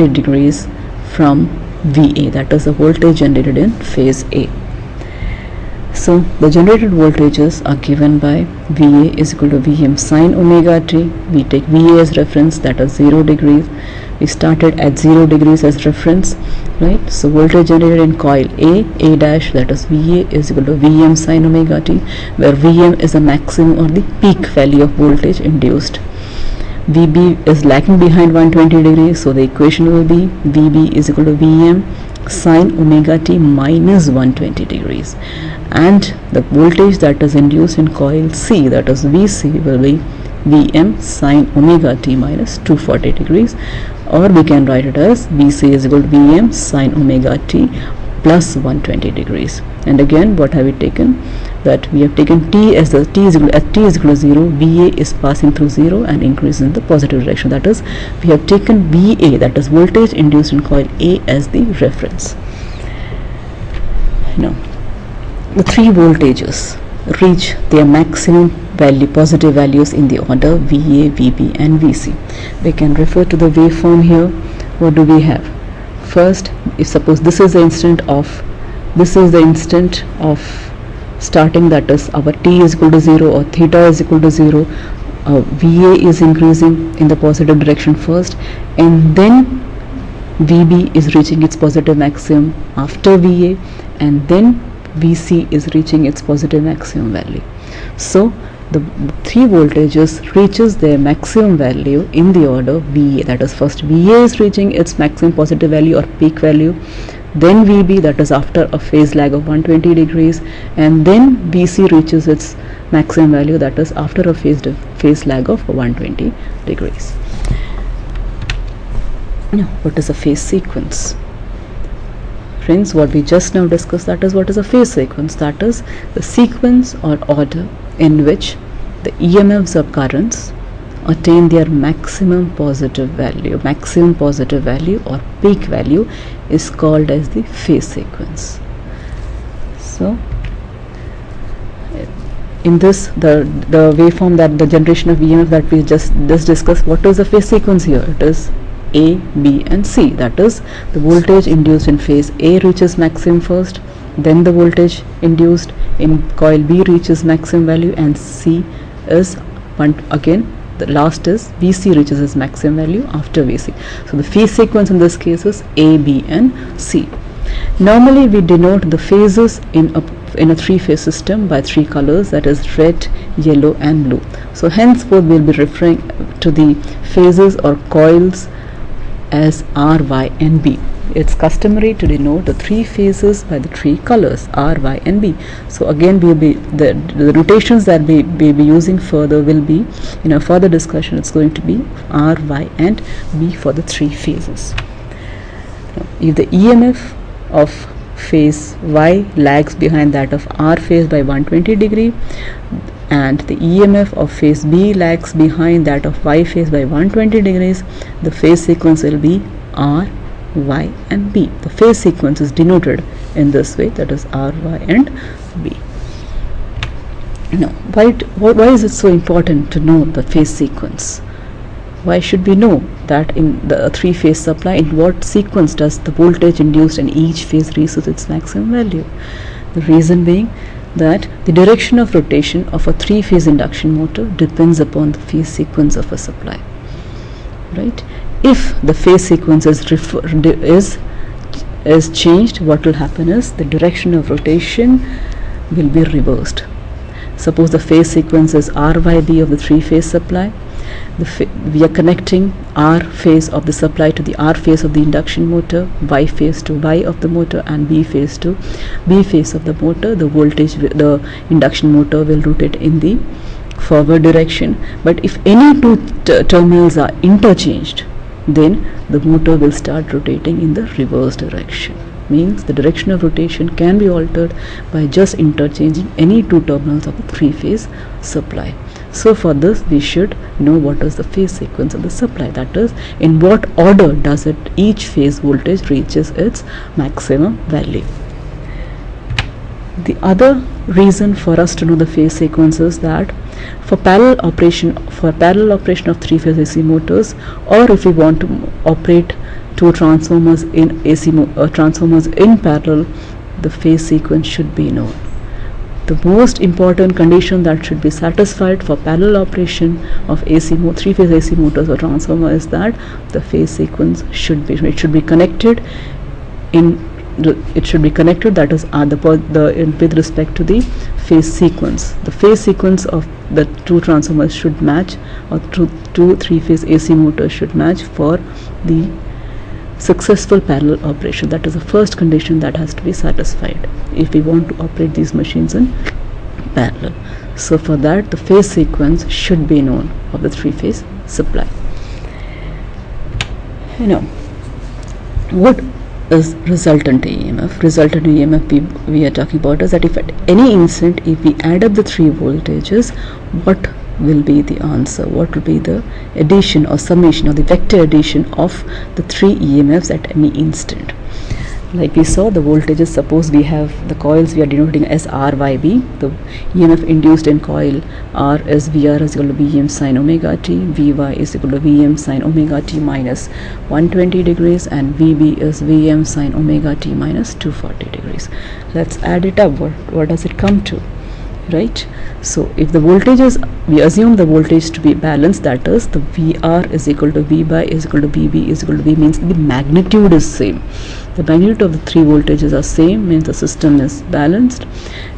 degrees from VA, that is the voltage generated in phase A. So the generated voltages are given by VA is equal to Vm sine omega t. We take VA as reference, that is 0 degrees. We started at 0 degrees as reference, right? So voltage generated in coil A dash, that is VA is equal to Vm sine omega t, where Vm is the maximum or the peak value of voltage induced. VB is lagging behind 120 degrees, so the equation will be VB is equal to Vm sine omega t minus 120 degrees, and the voltage that is induced in coil C, that is VC, will be Vm sine omega t minus 240 degrees, or we can write it as VC is equal to Vm sine omega t plus 120 degrees. And again, what have we taken? That we have taken t as the t is equal to 0, VA is passing through 0 and increasing in the positive direction. That is, we have taken VA, that is voltage induced in coil A, as the reference. Now, the three voltages reach their maximum value, positive values in the order VA, VB and VC. We can refer to the waveform here. What do we have? First, if suppose this is the instant of starting, that is our t is equal to 0 or theta is equal to 0, VA is increasing in the positive direction first, and then VB is reaching its positive maximum after VA, and then VC is reaching its positive maximum value. So the three voltages reaches their maximum value in the order VA, that is first VA is reaching its maximum positive value or peak value, then VB, that is after a phase lag of 120 degrees, and then VC reaches its maximum value, that is after a phase lag of 120 degrees. Now, what is a phase sequence? Friends, what we just now discussed, that is what is a phase sequence. That is the sequence or order in which the EMFs or currents attain their maximum positive value or peak value is called as the phase sequence. So in this, the waveform, that the generation of EMF that we just discussed, what is the phase sequence here? It is A, B and C. That is, the voltage induced in phase A reaches maximum first, then the voltage induced in coil B reaches maximum value, and C is again, the last is VC reaches its maximum value after VC. So the phase sequence in this case is A, B and C. Normally we denote the phases in a three-phase system by three colors, that is red, yellow and blue. So henceforth we will be referring to the phases or coils as R, Y and B. It's customary to denote the three phases by the three colors R, Y and B. So again, we will be the notations that we will be using further will be in a further discussion. It's going to be R, Y and B for the three phases. Now, if the EMF of phase Y lags behind that of R phase by 120 degree, and the EMF of phase B lags behind that of Y phase by 120 degrees, the phase sequence will be R, Y and B. The phase sequence is denoted in this way, that is R, Y and B. Now, why is it so important to know the phase sequence? Why should we know that in the three-phase supply, in what sequence does the voltage induced in each phase reach its maximum value? The reason being that the direction of rotation of a three-phase induction motor depends upon the phase sequence of a supply, right? If the phase sequence is changed, what will happen is the direction of rotation will be reversed. Suppose the phase sequence is RYB of the three-phase supply. We are connecting R phase of the supply to the R phase of the induction motor, Y phase to Y of the motor and B phase to B phase of the motor. The induction motor will rotate in the forward direction. But if any two terminals are interchanged, then the motor will start rotating in the reverse direction. Means the direction of rotation can be altered by just interchanging any two terminals of the three-phase supply. So for this, we should know what is the phase sequence of the supply, that is, in what order does each phase voltage reaches its maximum value. The other reason for us to know the phase sequence is that for parallel operation of three-phase AC motors, or if we want to operate two transformers in transformers in parallel, the phase sequence should be known. The most important condition that should be satisfied for parallel operation of three-phase AC motors or transformer is that the phase sequence should be connected that is with respect to the phase sequence. The phase sequence of the two transformers should match, or two three-phase AC motors should match for the successful parallel operation. That is the first condition that has to be satisfied if we want to operate these machines in parallel. So for that, the phase sequence should be known of the three-phase supply. What is resultant EMF? Resultant EMF we are talking about is that if at any instant, if we add up the three voltages, what will be the answer? What will be the addition or summation or the vector addition of the three EMFs at any instant? Like we saw, the voltages, suppose we have the coils we are denoting as RYB. The EMF induced in coil R is VR is equal to Vm sin omega t, Vy is equal to Vm sin omega t minus 120 degrees, and Vb is Vm sin omega t minus 240 degrees. Let's add it up. What does it come to? Right? So if the voltages, we assume the voltage to be balanced, that is the VR is equal to V by is equal to VB is equal to V, means the magnitude is same. The magnitude of the three voltages are same, means the system is balanced.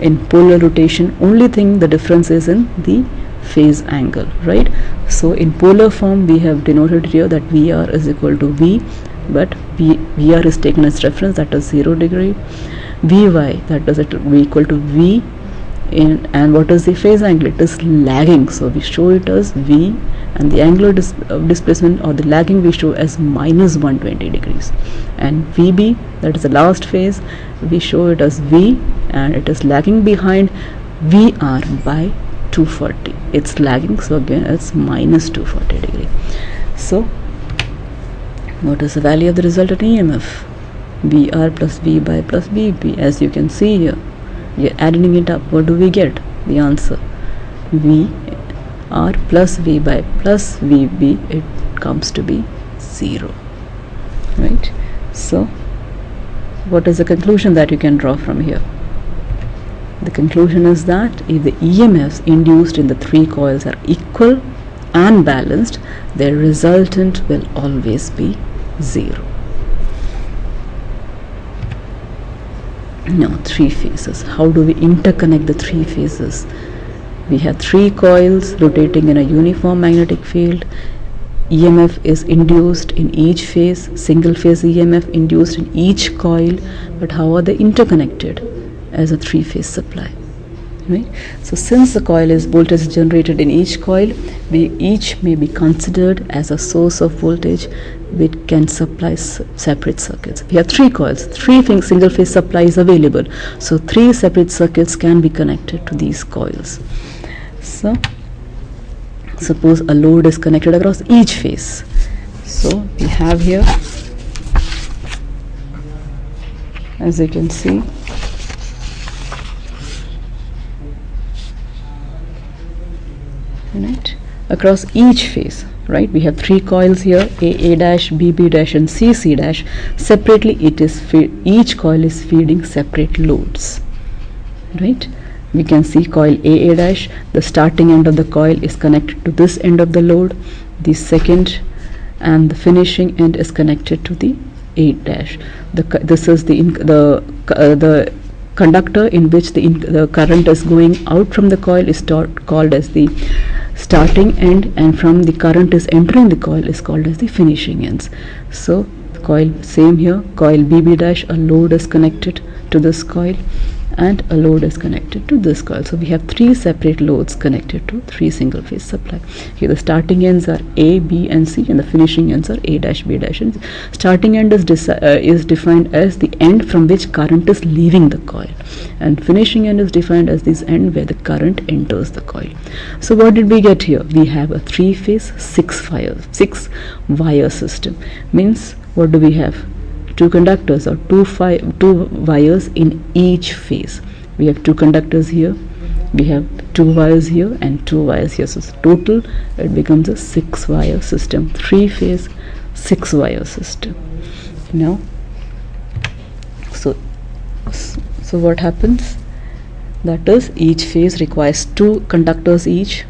In polar rotation, only thing the difference is in the phase angle, right? So in polar form, we have denoted here that VR is equal to V, but VR is taken as reference, that is 0 degree. Vy, that is it be equal to V, and what is the phase angle? It is lagging, so we show it as V, and the angular displacement or the lagging we show as minus 120 degrees. And Vb, that is the last phase, we show it as V, and it is lagging behind VR by 240. It's lagging, so again it's minus 240 degree. So what is the value of the resultant EMF? VR plus V by plus Vb. As you can see here, we are adding it up. What do we get? The answer VR plus V by plus Vb, it comes to be 0, right? So what is the conclusion that you can draw from here? The conclusion is that if the EMFs induced in the three coils are equal and balanced, their resultant will always be 0. Now, three phases. How do we interconnect the three phases? We have three coils rotating in a uniform magnetic field. EMF is induced in each phase, single phase EMF induced in each coil, but how are they interconnected as a three-phase supply? Right? So since the coil is voltage generated in each coil, each may be considered as a source of voltage which can supply separate circuits. We have three coils, three single phase supplies available, so three separate circuits can be connected to these coils. So suppose a load is connected across each phase. So we have here, as you can see, right, across each phase, right, we have three coils here, A dash, BB dash, and CC dash. Separately, it is each coil is feeding separate loads, right? We can see coil A dash, the starting end of the coil is connected to this end of the load, the second and the finishing end is connected to the A dash. This is the conductor in which the current is going out from the coil is called as the starting end, and from the current is entering the coil is called as the finishing ends. So the coil, same here, coil BB dash, a load is connected to this coil and a load is connected to this coil. So we have three separate loads connected to three single phase supply. Here the starting ends are A, B and C, and the finishing ends are A dash, B dash, and starting end is defined as the end from which current is leaving the coil, and finishing end is defined as this end where the current enters the coil. So what did we get here? We have a three phase six wire system. Means what do we have? Two conductors or two wires in each phase. We have two conductors here, we have two wires here and two wires here. So total it becomes a 6 wire system, 3 phase 6 wire system. Now, so what happens? That is, each phase requires 2 conductors each.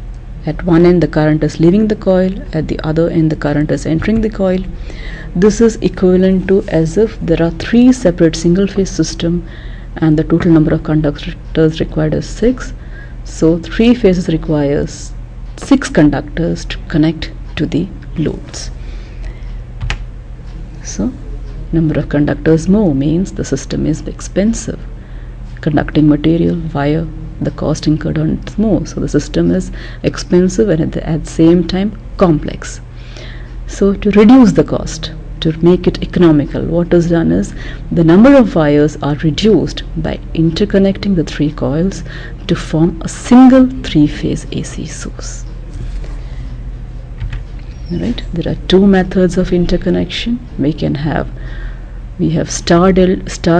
At one end the current is leaving the coil, at the other end the current is entering the coil. This is equivalent to as if there are 3 separate single phase system and the total number of conductors required is 6. So 3 phases requires 6 conductors to connect to the loads. So number of conductors more means the system is expensive. Conducting material, wire, the cost incurred on it is more. So the system is expensive and at the same time complex. So to reduce the cost, to make it economical, what is done is the number of wires are reduced by interconnecting the 3 coils to form a single 3-phase AC source. Right? There are 2 methods of interconnection. We have star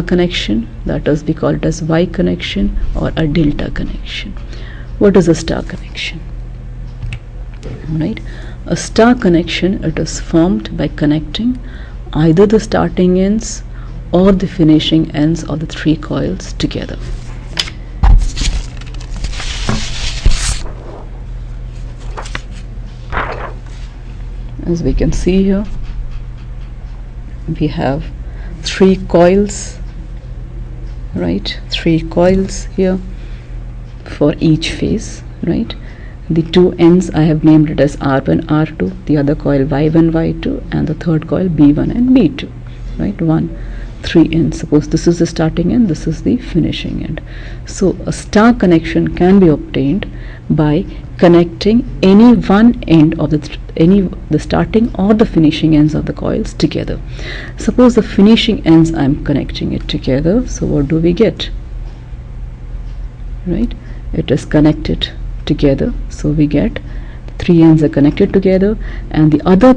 connection, that is, we call it as Y connection or a delta connection. What is a star connection? Right? A star connection, it is formed by connecting either the starting ends or the finishing ends of the 3 coils together. As we can see here, we have 3 coils, right? 3 coils here for each phase, right? The 2 ends I have named it as R1, R2, the other coil Y1, Y2, and the third coil B1 and B2, right? 3 ends. Suppose this is the starting end, this is the finishing end. So a star connection can be obtained by connecting any one end of the starting or the finishing ends of the coils together. Suppose the finishing ends I am connecting it together. So what do we get? Right? It is connected together. So we get 3 ends are connected together, and the other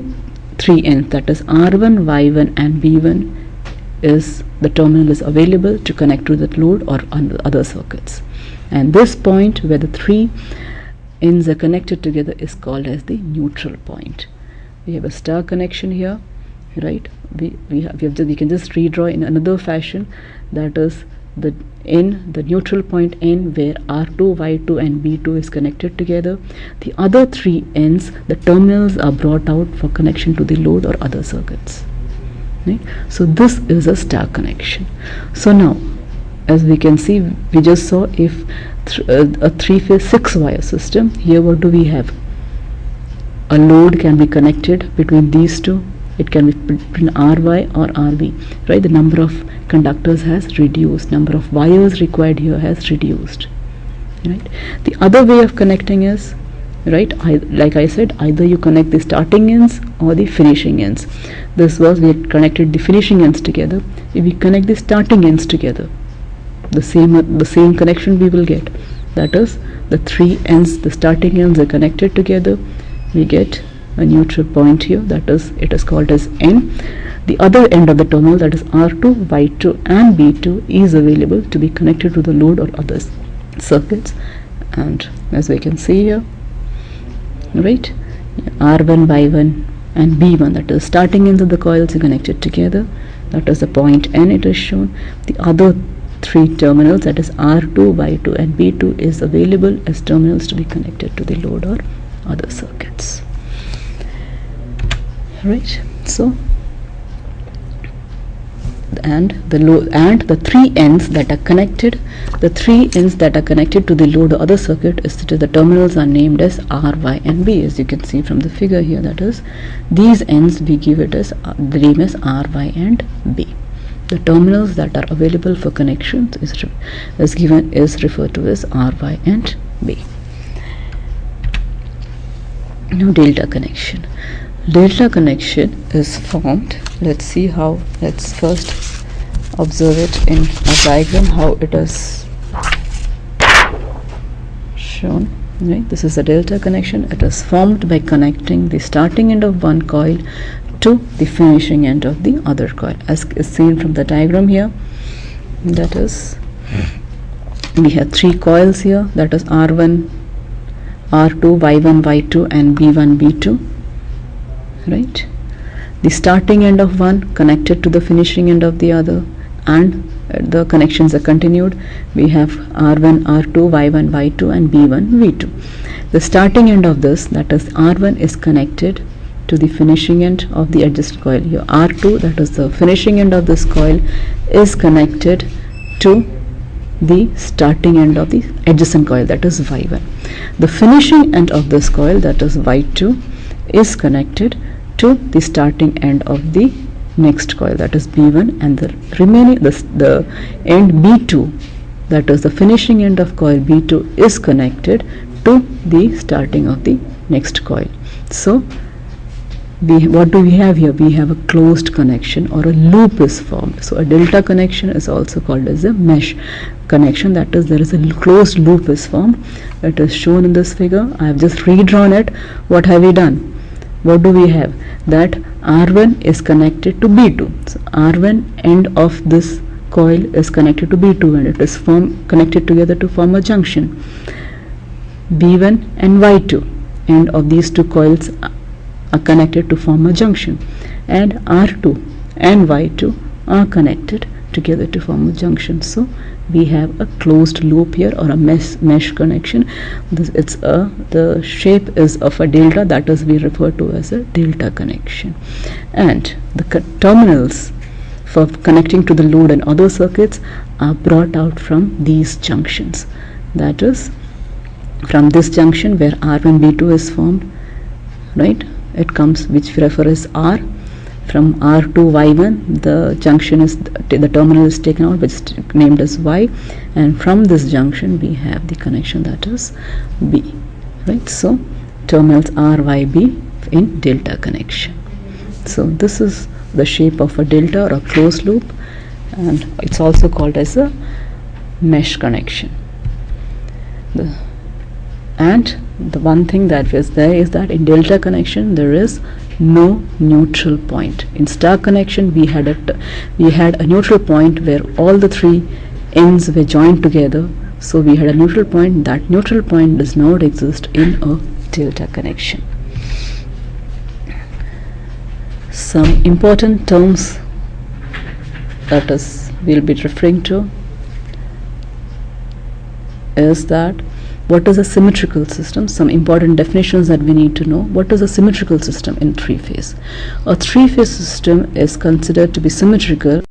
3 ends, that is R1, Y1 and B1, is the terminal is available to connect to the load or other circuits. And this point where the 3 ends are connected together is called as the neutral point. We have a star connection here, right? We can just redraw in another fashion, that is the neutral point N where R2, Y2 and B2 is connected together. The other 3 ends, the terminals are brought out for connection to the load or other circuits. Right? So this is a star connection. So now, as we can see, we just saw if a 3-phase 6-wire system, here what do we have? A load can be connected between these 2. It can be between RY or RB, right? The number of conductors has reduced, number of wires required here has reduced, right? The other way of connecting is, right, like I said, either you connect the starting ends or the finishing ends. This was, we had connected the finishing ends together. If we connect the starting ends together, the same connection we will get. That is, the 3 ends, the starting ends are connected together. We get a neutral point here, that is, it is called as N. The other end of the terminal, that is R2, Y2 and B2, is available to be connected to the load or other circuits. And as we can see here, right, R1, Y1 and B1, that is starting ends of the coils, are connected together. That is the point N, it is shown. The other 3 terminals, that is R2, Y2 and B2, is available as terminals to be connected to the load or other circuits. Right? So, and the 3 ends that are connected, to the load or other circuit, is the terminals are named as R, Y and B, as you can see from the figure here. That is, these ends we give it as the name as R, Y and B. The terminals that are available for connections is referred to as R, Y and B. Now delta connection. Delta connection is formed. Let's see how. Let's first observe it in a diagram how it is shown. Right? This is a delta connection. It is formed by connecting the starting end of one coil to the finishing end of the other coil, as is seen from the diagram here. That is, we have 3 coils here, that is R1, R2, Y1, Y2 and B1, B2, right? the starting end of one connected to the finishing end of the other, and the connections are continued. We have R1, R2, Y1, Y2 and B1, V2. The starting end of this, that is R1, is connected to the finishing end of the adjacent coil. Here R2, that is the finishing end of this coil, is connected to the starting end of the adjacent coil, that is Y1. The finishing end of this coil, that is Y2, is connected to the starting end of the next coil, that is B1, and the remaining the end B2, that is the finishing end of coil B2, is connected to the starting of the next coil. So what do we have here? We have a closed connection, or a loop is formed. So a delta connection is also called as a mesh connection, that is there is a closed loop is formed. It is shown in this figure. I have just redrawn it. What have we done? What do we have? That R1 is connected to B2. So R1 end of this coil is connected to B2 and it is connected together to form a junction. B1 and Y2 end of these two coils are connected to form a junction, and R2 and Y2 are connected together to form a junction. So we have a closed loop here, or a mesh connection. The shape is of a delta, that is we refer to as a delta connection, and the terminals for connecting to the load and other circuits are brought out from these junctions. That is, from this junction where R1 B2 is formed, right, it comes, which we refer as R. From R to Y1, the junction is, the terminal is taken out, which is named as Y, and from this junction we have the connection, that is B, right. So terminals R, Y, B in delta connection. So this is the shape of a delta, or a closed loop, and it's also called as a mesh connection. And the one thing that is there is that in delta connection there is no neutral point. In star connection we had a neutral point where all the three ends were joined together. So we had a neutral point. That neutral point does not exist in a delta connection. Some important terms that is we'll be referring to is that what is a symmetrical system? Some important definitions that we need to know. What is a symmetrical system in three-phase? A three-phase system is considered to be symmetrical